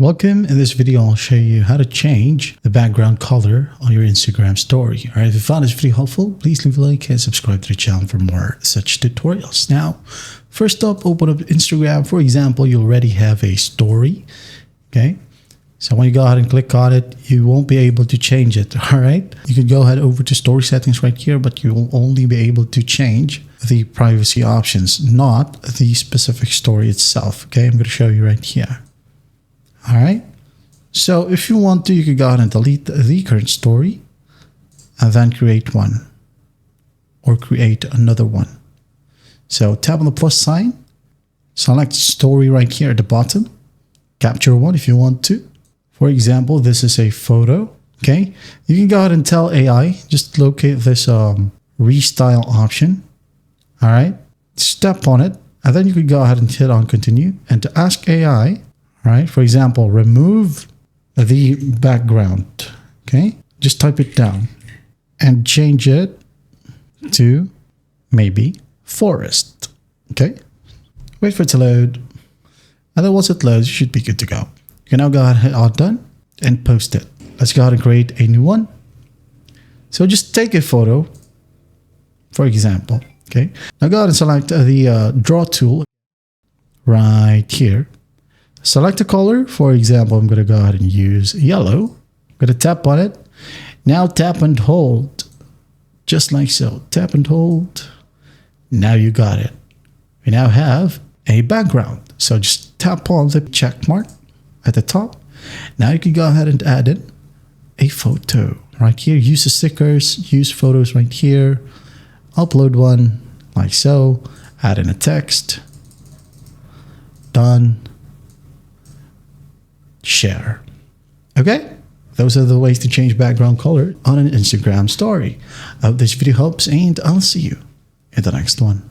Welcome. In this video, I'll show you how to change the background color on your Instagram story. All right, if you found this video helpful, please leave a like and subscribe to the channel for more such tutorials. Now, first up, open up Instagram. For example, you already have a story. Okay, so when you go ahead and click on it, you won't be able to change it. All right, you can go ahead over to story settings right here, but you will only be able to change the privacy options, not the specific story itself. Okay, I'm going to show you right here. All right, so if you want to, you can go ahead and delete the current story and then create one or create another one. So tap on the plus sign, select story right here at the bottom, capture one if you want to. For example, this is a photo. Okay, you can go ahead and tell AI, just locate this restyle option. All right, step on it, and then you can go ahead and hit on continue. And to ask AI, all right, for example, remove the background. Okay, just type it down and change it to maybe forest. Okay, wait for it to load, and then once it loads, you should be good to go. You can now go ahead and hit on done and post it. Let's go ahead and create a new one. So just take a photo, for example. Okay, now go ahead and select the draw tool right here. Select a color. For example, I'm going to go ahead and use yellow. I'm going to tap on it. Now tap and hold, just like so. Tap and hold. Now you got it. We now have a background. So just tap on the check mark at the top. Now you can go ahead and add in a photo right here. Use the stickers, use photos right here. Upload one like so. Add in a text. Done. Share. Okay, those are the ways to change background color on an Instagram story. I hope this video helps, and I'll see you in the next one.